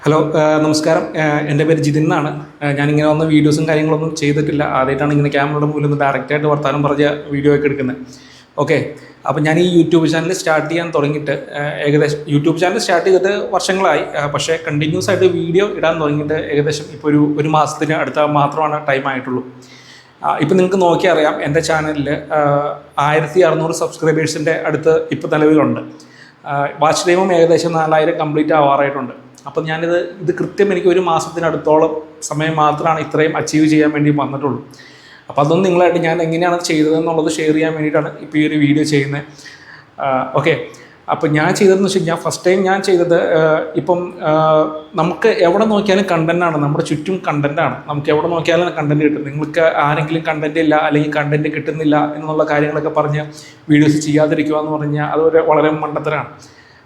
Hello നമസ്കാരം. എൻ്റെ പേര് ജിതിൻ എന്നാണ്. ഞാനിങ്ങനെ വന്ന വീഡിയോസും കാര്യങ്ങളൊന്നും ചെയ്തിട്ടില്ല. ആദ്യമായിട്ടാണ് ഇങ്ങനെ ക്യാമറയുടെ മുന്നിൽ നിന്ന് ഡയറക്റ്റായിട്ട് വർത്താനം പറഞ്ഞ വീഡിയോ ഒക്കെ എടുക്കുന്നത്. ഓക്കെ, അപ്പോൾ ഞാൻ ഈ യൂട്യൂബ് ചാനൽ സ്റ്റാർട്ട് ചെയ്യാൻ തുടങ്ങിയിട്ട് ഏകദേശം യൂട്യൂബ് ചാനൽ സ്റ്റാർട്ട് ചെയ്തിട്ട് വർഷങ്ങളായി. പക്ഷേ കണ്ടിന്യൂസ് ആയിട്ട് വീഡിയോ ഇടാൻ തുടങ്ങിയിട്ട് ഏകദേശം ഇപ്പോൾ ഒരു മാസത്തിന് അടുത്ത മാത്രമാണ് ടൈം ആയിട്ടുള്ളൂ. ഇപ്പം നിങ്ങൾക്ക് നോക്കിയാൽ അറിയാം, എൻ്റെ ചാനലിൽ 1600 സബ്സ്ക്രൈബേഴ്സിൻ്റെ അടുത്ത് ഇപ്പോൾ നിലവിലുണ്ട്. വാച്ച് ടൈമും ഏകദേശം 4000 കംപ്ലീറ്റ് ആവാറായിട്ടുണ്ട്. അപ്പം ഇത് കൃത്യം എനിക്ക് ഒരു മാസത്തിനടുത്തോളം സമയം മാത്രമാണ് ഇത്രയും അച്ചീവ് ചെയ്യാൻ വേണ്ടി വന്നിട്ടുള്ളൂ. അപ്പോൾ അതൊന്നും നിങ്ങളായിട്ട് ഞാൻ എങ്ങനെയാണ് ചെയ്തതെന്നുള്ളത് ഷെയർ ചെയ്യാൻ വേണ്ടിയിട്ടാണ് ഇപ്പോൾ ഈ ഒരു വീഡിയോ ചെയ്യുന്നത്. ഓക്കെ, അപ്പോൾ ഞാൻ ചെയ്തതെന്ന് വെച്ച് കഴിഞ്ഞാൽ ഫസ്റ്റ് ടൈം ഞാൻ ചെയ്തത് ഇപ്പം നമുക്ക് എവിടെ നോക്കിയാലും കണ്ടൻറ്റാണ്, നമ്മുടെ ചുറ്റും കണ്ടൻറ്റാണ്. നമുക്ക് എവിടെ നോക്കിയാലും കണ്ടൻറ്റ് കിട്ടും. നിങ്ങൾക്ക് ആരെങ്കിലും കണ്ടൻറ്റ് ഇല്ല അല്ലെങ്കിൽ കണ്ടൻറ്റ് കിട്ടുന്നില്ല എന്നുള്ള കാര്യങ്ങളൊക്കെ പറഞ്ഞ് വീഡിയോസ് ചെയ്യാതിരിക്കുക എന്ന് പറഞ്ഞാൽ അത് വളരെ മണ്ടത്തരാണ്.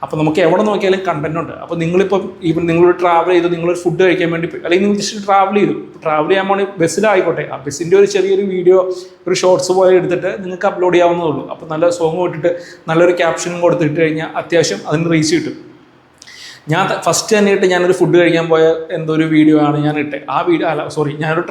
അപ്പോൾ നമുക്ക് എവിടെ നോക്കിയാലും കണ്ടന്റ് ഉണ്ട്. അപ്പോൾ നിങ്ങളിപ്പം നിങ്ങളൊരു ട്രാവൽ ചെയ്തു, നിങ്ങളൊരു ഫുഡ് കഴിക്കാൻ വേണ്ടി, അല്ലെങ്കിൽ നിങ്ങൾ ജസ്റ്റ് ട്രാവൽ ചെയ്യാൻ വേണ്ടി ബസ്സിലായിക്കോട്ടെ, ആ ബസ്സിൻ്റെ ഒരു ചെറിയൊരു വീഡിയോ, ഒരു ഷോർട്സ് പോലെ എടുത്തിട്ട് നിങ്ങൾക്ക് അപ്ലോഡ് ചെയ്യാവുന്നതേ ഉള്ളൂ. അപ്പോൾ നല്ല സോങ് ഇട്ടിട്ട് നല്ലൊരു ക്യാപ്ഷനും കൊടുത്തിട്ട് കഴിഞ്ഞാൽ അത്യാവശ്യം അതിന് റീച്ച് കിട്ടും. ഞാൻ ഫസ്റ്റ് തന്നെ ഞാനൊരു ഫുഡ് കഴിക്കാൻ പോയ എന്തോ ഒരു വീഡിയോ ആണ് ഞാൻ ഇട്ടത്. ഞാനൊരു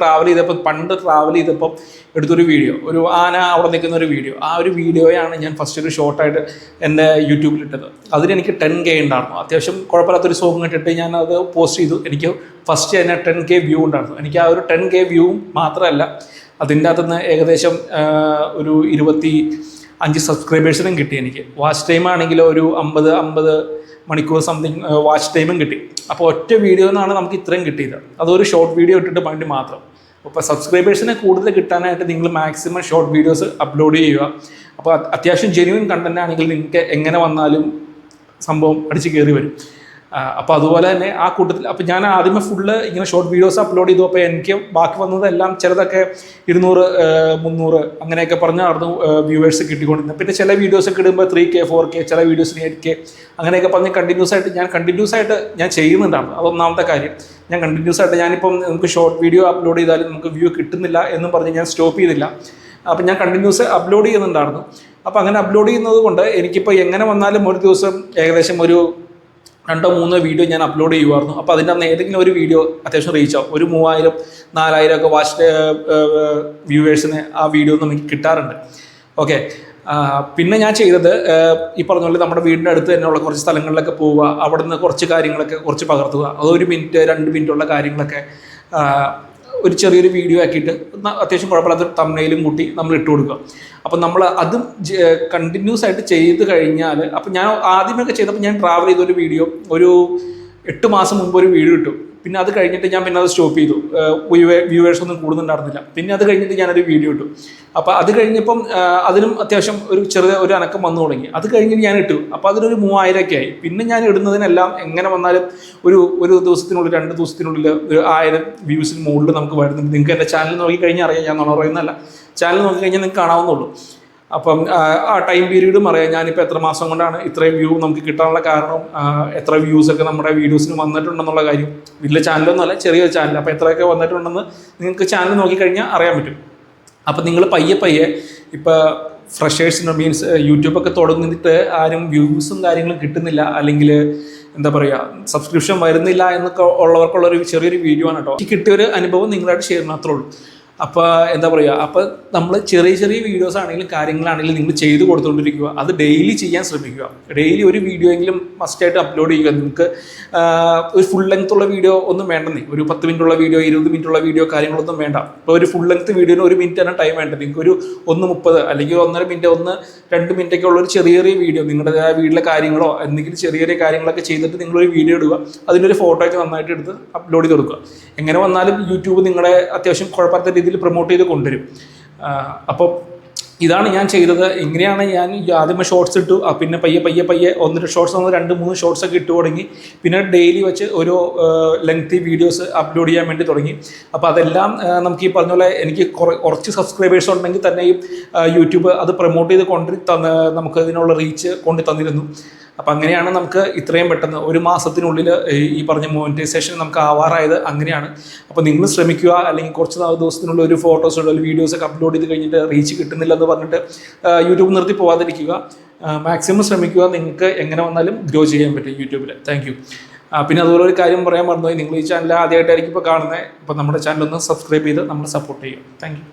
പണ്ട് ട്രാവൽ ചെയ്തപ്പം എടുത്തൊരു വീഡിയോ, ഒരു ആന അവിടെ നിൽക്കുന്ന ഒരു വീഡിയോ. ആ ഒരു വീഡിയോയാണ് ഞാൻ ഫസ്റ്റ് ഒരു ഷോർട്ടായിട്ട് എൻ്റെ യൂട്യൂബിലിട്ടത്. അതിനെനിക്ക് 10K ഉണ്ടായിരുന്നു. അത്യാവശ്യം കുഴപ്പമില്ലാത്തൊരു സോങ് ഇട്ടിട്ട് ഞാൻ അത് പോസ്റ്റ് ചെയ്തു. എനിക്ക് ഫസ്റ്റ് തന്നെ 10K വ്യൂ ഉണ്ടായിരുന്നു. എനിക്ക് ആ ഒരു 10K വ്യൂവും മാത്രമല്ല, അതിൻ്റെ അകത്തുനിന്ന് ഏകദേശം ഒരു 25 സബ്സ്ക്രൈബേഴ്സിനും കിട്ടി. എനിക്ക് വാച്ച് ടൈം ആണെങ്കിൽ ഒരു 50 മണിക്കൂർ സംതിങ് വാച്ച് ടൈമും കിട്ടി. അപ്പോൾ ഒറ്റ വീഡിയോ എന്നാണ് നമുക്ക് ഇത്രയും കിട്ടിയത്. അതൊരു ഷോർട്ട് വീഡിയോ ഇട്ടിട്ട് വേണ്ടി മാത്രം. അപ്പോൾ സബ്സ്ക്രൈബേഴ്സിനെ കൂടുതൽ കിട്ടാനായിട്ട് നിങ്ങൾ മാക്സിമം ഷോർട്ട് വീഡിയോസ് അപ്ലോഡ് ചെയ്യുക. അപ്പോൾ അത്യാവശ്യം ജെന്യുവൻ കണ്ടന്റ് ആണെങ്കിൽ നിങ്ങൾക്ക് എങ്ങനെ വന്നാലും സംഭവം അടിച്ച് കയറി വരും. അപ്പോൾ അതുപോലെ തന്നെ ആ കൂട്ടത്തിൽ അപ്പോൾ ഞാൻ ആദ്യമേ ഫുള്ള് ഇങ്ങനെ ഷോർട്ട് വീഡിയോസ് അപ്ലോഡ് ചെയ്തു. അപ്പോൾ എനിക്ക് ബാക്കി വന്നതെല്ലാം ചിലതൊക്കെ 200, 300 അങ്ങനെയൊക്കെ പറഞ്ഞായിരുന്നു വ്യൂവേഴ്സ് കിട്ടിക്കൊണ്ടിരുന്നത്. പിന്നെ ചില വീഡിയോസൊക്കെ ഇടുമ്പോൾ 3K, 4K, ചില വീഡിയോസിന് 8K അങ്ങനെയൊക്കെ പറഞ്ഞ് കണ്ടിന്യൂസ് ആയിട്ട് ഞാൻ ചെയ്യുന്നുണ്ടായിരുന്നു. അതൊന്നാമത്തെ കാര്യം. ഞാൻ കണ്ടിന്യൂസ് ആയിട്ട് ഞാനിപ്പം നമുക്ക് ഷോർട്ട് വീഡിയോ അപ്ലോഡ് ചെയ്താലും നമുക്ക് വ്യൂ കിട്ടുന്നില്ല എന്നും പറഞ്ഞ് ഞാൻ സ്റ്റോപ്പ് ചെയ്തില്ല. അപ്പം ഞാൻ കണ്ടിന്യൂസ് അപ്ലോഡ് ചെയ്യുന്നുണ്ടായിരുന്നു. അപ്പോൾ അങ്ങനെ അപ്ലോഡ് ചെയ്യുന്നത് കൊണ്ട് എനിക്കിപ്പോൾ എങ്ങനെ വന്നാലും ഒരു ദിവസം ഏകദേശം ഒരു 2-3 വീഡിയോ ഞാൻ അപ്ലോഡ് ചെയ്യുമായിരുന്നു. അപ്പോൾ അതിൻ്റെ അന്ന് ഏതെങ്കിലും ഒരു വീഡിയോ അത്യാവശ്യം റീച്ച് ആവും. ഒരു 3000, 4000 ഒക്കെ വാച്ച് വ്യൂവേഴ്സിന് ആ വീഡിയോ നമുക്ക് കിട്ടാറുണ്ട്. ഓക്കെ, പിന്നെ ഞാൻ ചെയ്തത് ഈ പറഞ്ഞ പോലെ നമ്മുടെ വീടിൻ്റെ അടുത്ത് തന്നെയുള്ള കുറച്ച് സ്ഥലങ്ങളിലൊക്കെ പോവുക, അവിടെ നിന്ന് കുറച്ച് കാര്യങ്ങളൊക്കെ കുറച്ച് പകർത്തുക. അത് 1 മിനിറ്റ് 2 മിനിറ്റുള്ള കാര്യങ്ങളൊക്കെ ഒരു ചെറിയൊരു വീഡിയോ ആക്കിയിട്ട് അത്യാവശ്യം കുഴപ്പമില്ലാത്ത തംബ്നെയിലും കൂട്ടി നമ്മൾ ഇട്ട് കൊടുക്കുക. അപ്പം നമ്മൾ അതും കണ്ടിന്യൂസ് ആയിട്ട് ചെയ്ത് കഴിഞ്ഞാൽ, അപ്പം ഞാൻ ആദ്യമൊക്കെ ചെയ്തപ്പോൾ ഞാൻ ട്രാവൽ ചെയ്തൊരു വീഡിയോ ഒരു 8 മാസം മുമ്പ് ഒരു വീഡിയോ ഇട്ടു. പിന്നെ അത് കഴിഞ്ഞിട്ട് ഞാൻ അത് സ്റ്റോപ്പ് ചെയ്തു. വ്യൂവേഴ്സ് ഒന്നും കൂടുന്നുണ്ടായിരുന്നില്ല. പിന്നെ അത് കഴിഞ്ഞിട്ട് ഞാനൊരു വീഡിയോ ഇട്ടു. അപ്പോൾ അത് കഴിഞ്ഞപ്പം അതിനും അത്യാവശ്യം ഒരു അനക്കം വന്നു തുടങ്ങി. അത് കഴിഞ്ഞിട്ട് ഞാൻ ഇട്ടു. അപ്പോൾ അതിനൊരു 3000 ഒക്കെ ആയി. പിന്നെ ഞാൻ ഇടുന്നതിനെല്ലാം എങ്ങനെ വന്നാലും ഒരു ദിവസത്തിനുള്ളിൽ 2 ദിവസത്തിനുള്ളിൽ ഒരു 1000 വ്യൂസിന് മുകളിൽ നമുക്ക് വരുന്നുണ്ട്. നിങ്ങൾക്ക് എൻ്റെ ചാനൽ നോക്കിക്കഴിഞ്ഞാൽ അറിയാം, ഞാൻ പറയുന്നതല്ല, ചാനൽ നോക്കിക്കഴിഞ്ഞാൽ നിങ്ങൾക്ക് കാണാവുന്നുള്ളൂ. അപ്പം ആ ടൈം പീരീഡും അറിയാം ഞാനിപ്പോൾ എത്ര മാസം കൊണ്ടാണ് ഇത്രയും വ്യൂ നമുക്ക് കിട്ടാനുള്ള കാരണം, എത്ര വ്യൂസൊക്കെ നമ്മുടെ വീഡിയോസിന് വന്നിട്ടുണ്ടെന്നുള്ള കാര്യം. വലിയ ചാനലൊന്നുമല്ല, ചെറിയൊരു ചാനൽ. അപ്പോൾ എത്രയൊക്കെ വന്നിട്ടുണ്ടെന്ന് നിങ്ങൾക്ക് ചാനൽ നോക്കിക്കഴിഞ്ഞാൽ അറിയാൻ പറ്റും. അപ്പം നിങ്ങൾ പയ്യെ ഇപ്പോൾ ഫ്രഷേഴ്സിന് മീൻസ് യൂട്യൂബൊക്കെ തുടങ്ങിയിട്ട് ആരും വ്യൂസും കാര്യങ്ങളും കിട്ടുന്നില്ല, അല്ലെങ്കിൽ എന്താ പറയുക, സബ്സ്ക്രിപ്ഷൻ വരുന്നില്ല എന്നൊക്കെ ഉള്ളവർക്കുള്ളൊരു ചെറിയൊരു വീഡിയോ ആണ് കേട്ടോ. കിട്ടിയൊരു അനുഭവം നിങ്ങളായിട്ട് ഷെയർ മാത്രമേ ഉള്ളൂ. അപ്പോൾ എന്താ പറയുക, അപ്പോൾ നമ്മൾ ചെറിയ വീഡിയോസ് ആണെങ്കിലും കാര്യങ്ങളാണെങ്കിലും നിങ്ങൾ ചെയ്ത് കൊടുത്തുകൊണ്ടിരിക്കുക. അത് ഡെയിലി ചെയ്യാൻ ശ്രമിക്കുക. ഡെയിലി ഒരു വീഡിയോ എങ്കിലും മസ്റ്റായിട്ട് അപ്ലോഡ് ചെയ്യുക. നിങ്ങൾക്ക് ഒരു ഫുൾ ലെങ്ത് ഉള്ള വീഡിയോ ഒന്നും വേണ്ടെന്നേ. ഒരു 10 മിനിറ്റുള്ള വീഡിയോ, 20 മിനിറ്റുള്ള വീഡിയോ കാര്യങ്ങളൊന്നും വേണ്ട. ഇപ്പോൾ ഒരു ഫുൾ ലെങ്ത് വീഡിയോന് 1 മിനിറ്റ് തന്നെ ടൈം വേണ്ട. നിങ്ങൾക്ക് ഒരു 1:30 അല്ലെങ്കിൽ 1.5 മിനിറ്റ്, 1-2 മിനിറ്റൊക്കെ ഉള്ളൊരു ചെറിയ വീഡിയോ, നിങ്ങളുടെ വീട്ടിലെ കാര്യങ്ങളോ എന്തെങ്കിലും ചെറിയ കാര്യങ്ങളൊക്കെ ചെയ്തിട്ട് നിങ്ങളൊരു വീഡിയോ ഇടുക. അതിൻ്റെ ഫോട്ടോ ഒക്കെ നന്നായിട്ട് എടുത്ത് അപ്ലോഡ് ചെയ്ത് കൊടുക്കുക. എങ്ങനെ വന്നാലും യൂട്യൂബ് നിങ്ങളെ അത്യാവശ്യം കുഴപ്പമില്ലാത്ത രീതിയിൽ പ്രൊമോട്ട് ചെയ്ത് കൊണ്ടുവരും. അപ്പോൾ ഇതാണ് ഞാൻ ചെയ്തത്. ഇങ്ങനെയാണ് ഞാൻ ആദ്യമേ ഷോർട്സ് ഇട്ടു. പിന്നെ പയ്യെ 1-2 ഷോർട്സ് 2-3 ഷോർട്സ് ഒക്കെ ഇട്ട് തുടങ്ങി. പിന്നെ ഡെയിലി വെച്ച് ഓരോ ലെങ്തി വീഡിയോസ് അപ്ലോഡ് ചെയ്യാൻ വേണ്ടി തുടങ്ങി. അപ്പോൾ അതെല്ലാം നമുക്ക് ഈ പറഞ്ഞ പോലെ എനിക്ക് കുറച്ച് സബ്സ്ക്രൈബേഴ്സ് ഉണ്ടെങ്കിൽ തന്നെയും യൂട്യൂബ് അത് പ്രൊമോട്ട് ചെയ്ത് നമുക്ക് ഇതിനുള്ള റീച്ച് കൊണ്ട് തന്നിരുന്നു. അപ്പം അങ്ങനെയാണ് നമുക്ക് ഇത്രയും പെട്ടെന്ന് ഒരു മാസത്തിനുള്ളിൽ ഈ പറഞ്ഞ മോണിറ്റൈസേഷൻ നമുക്ക് ആവാറായത്. അങ്ങനെയാണ്. അപ്പോൾ നിങ്ങൾ ശ്രമിക്കുക. അല്ലെങ്കിൽ കുറച്ച് ദിവസത്തിനുള്ള ഒരു ഫോട്ടോസ് ഒരു വീഡിയോസൊക്കെ അപ്ലോഡ് ചെയ്ത് കഴിഞ്ഞിട്ട് റീച്ച് കിട്ടുന്നില്ലെന്ന് പറഞ്ഞിട്ട് യൂട്യൂബ് നിർത്തി പോകാതിരിക്കുക. മാക്സിമം ശ്രമിക്കുക. നിങ്ങൾക്ക് എങ്ങനെ വന്നാലും ഗ്രോ ചെയ്യാൻ പറ്റും യൂട്യൂബിൽ. Thank you. പിന്നെ അതുപോലെ ഒരു കാര്യം പറയാൻ മറന്നുപോയി, നിങ്ങൾ ഈ ചാനൽ ആദ്യമായിട്ടായിരിക്കും ഇപ്പോൾ കാണുന്നത്. അപ്പോൾ നമ്മുടെ ചാനൽ ഒന്ന് സബ്സ്ക്രൈബ് ചെയ്ത് നമ്മൾ സപ്പോർട്ട് ചെയ്യും. Thank you.